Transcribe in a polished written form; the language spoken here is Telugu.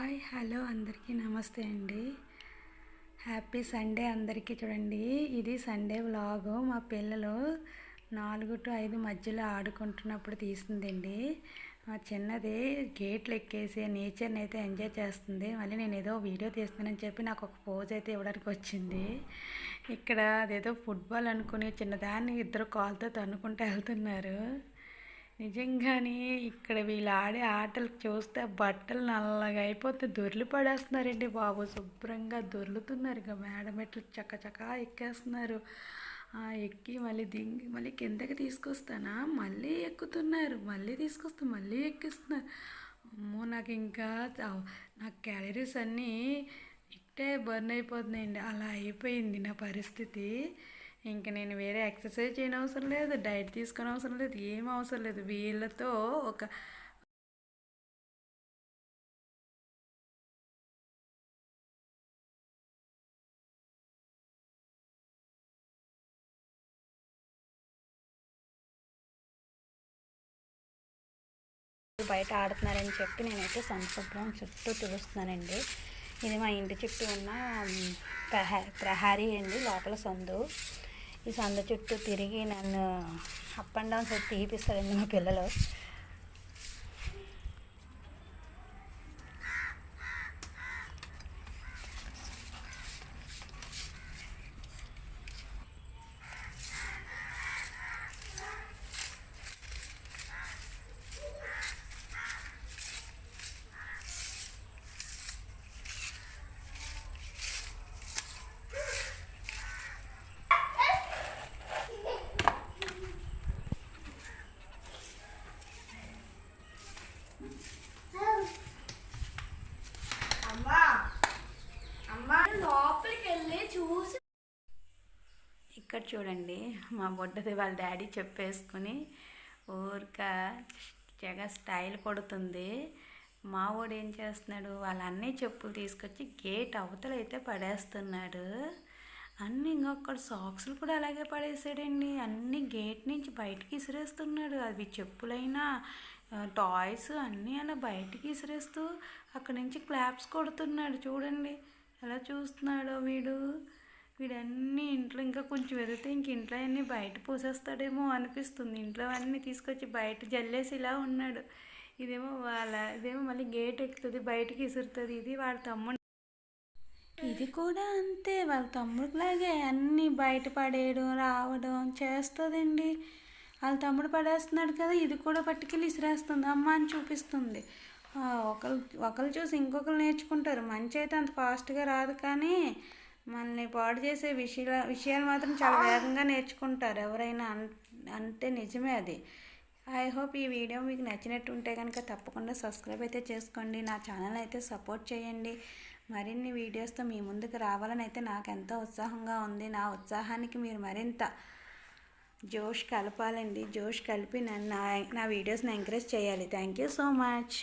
హాయ్ హలో అందరికీ నమస్తే అండి. హ్యాపీ సండే అందరికీ. చూడండి, ఇది సండే వ్లాగు. మా పిల్లలు 4 to 5 మధ్యలో ఆడుకుంటున్నప్పుడు తీసిందండి. మా చిన్నది గేట్లు ఎక్కేసి నేచర్ని అయితే ఎంజాయ్ చేస్తుంది. మళ్ళీ నేను ఏదో వీడియో తీస్తున్నానని చెప్పి నాకు ఒక పోజ్ అయితే ఇవ్వడానికి వచ్చింది. ఇక్కడ అదేదో ఫుట్బాల్ అనుకుని చిన్నదాన్ని ఇద్దరు కాలుతో తన్నుకుంటూ వెళ్తున్నారు. నిజంగానే ఇక్కడ వీళ్ళు ఆడే ఆటలు చూస్తే బట్టలు నల్లగా అయిపోతే దొర్లి పడేస్తున్నారండి బాబు. శుభ్రంగా దొర్లుతున్నారు. ఇక మేడమెట్లు చక్కచక్క ఎక్కేస్తున్నారు. ఎక్కి మళ్ళీ దింగి మళ్ళీ కిందకి తీసుకొస్తానా, మళ్ళీ ఎక్కుతున్నారు, మళ్ళీ తీసుకొస్తా, మళ్ళీ ఎక్కిస్తున్నారు. అమ్మో, నాకు ఇంకా నా క్యాలరీస్ అన్నీ ఇట్టే బర్న్ అయిపోతున్నాయండి. అలా అయిపోయింది నా పరిస్థితి. ఇంక నేను వేరే ఎక్సర్సైజ్ చేయని అవసరం లేదు, డైట్ తీసుకునే అవసరం లేదు, ఏం అవసరం లేదు. వీళ్ళతో ఒక బయట ఆడుతున్నారని చెప్పి నేనైతే సంశుభ్రం చుట్టూ తుడుస్తున్నానండి. ఇది మా ఇంటి చుట్టూ ఉన్న ప్రహారీ అండి, లోపల సందు. ఈ సందు చుట్టూ తిరిగి నన్ను అప్ అండ్ డౌన్స్ తీపిస్తారండి మా పిల్లలు. ఇక్కడ చూడండి, మా బొడ్డది వాళ్ళ డాడీ చెప్పేసుకుని ఊరిక జగ స్టైల్ కొడుతుంది. మా వాడు ఏం చేస్తున్నాడు, వాళ్ళ అన్నీ చెప్పులు తీసుకొచ్చి గేట్ అవతల అయితే పడేస్తున్నాడు. అన్నీ ఇంకొక్కడ సాక్స్లు కూడా అలాగే పడేసాడండి. అన్నీ గేట్ నుంచి బయటికి విసిరేస్తున్నాడు. అవి చెప్పులైనా టాయ్స్ అన్నీ అలా బయటికి విసిరేస్తూ అక్కడి నుంచి క్లాప్స్ కొడుతున్నాడు. చూడండి ఎలా చూస్తున్నాడో వీడన్నీ ఇంట్లో ఇంకా కొంచెం ఎదిగితే ఇంక ఇంట్లో అన్నీ బయట పోసేస్తాడేమో అనిపిస్తుంది. ఇంట్లో అన్నీ తీసుకొచ్చి బయట జల్లేసి ఇలా ఉన్నాడు. ఇదేమో మళ్ళీ గేట్ ఎక్కుతుంది, బయటికి విసురుతుంది. ఇది వాళ్ళ తమ్ముడు. ఇది కూడా అంతే, వాళ్ళ తమ్ముడిలాగే అన్నీ బయట పడేయడం రావడం చేస్తుందండి. వాళ్ళ తమ్ముడు పడేస్తున్నాడు కదా, ఇది కూడా పట్టుకెళ్ళి విసిరేస్తుంది, అమ్మ అని చూపిస్తుంది. ఒకరు చూసి ఇంకొకరు నేర్చుకుంటారు. మంచి అయితే అంత ఫాస్ట్గా రాదు, కానీ మనల్ని పాడు చేసే విషయాలు మాత్రం చాలా వేగంగా నేర్చుకుంటారు ఎవరైనా. అంటే నిజమే అది. ఐ హోప్ ఈ వీడియో మీకు నచ్చినట్టు ఉంటే కనుక తప్పకుండా సబ్స్క్రైబ్ అయితే చేసుకోండి. నా ఛానల్ అయితే సపోర్ట్ చేయండి. మరిన్ని వీడియోస్తో మీ ముందుకు రావాలని అయితే నాకు ఎంతో ఉత్సాహంగా ఉంది. నా ఉత్సాహానికి మీరు మరింత జోష్ కలపాలండి. జోష్ కలిపి నా వీడియోస్ని ఎంకరేజ్ చేయాలి. Thank you so much.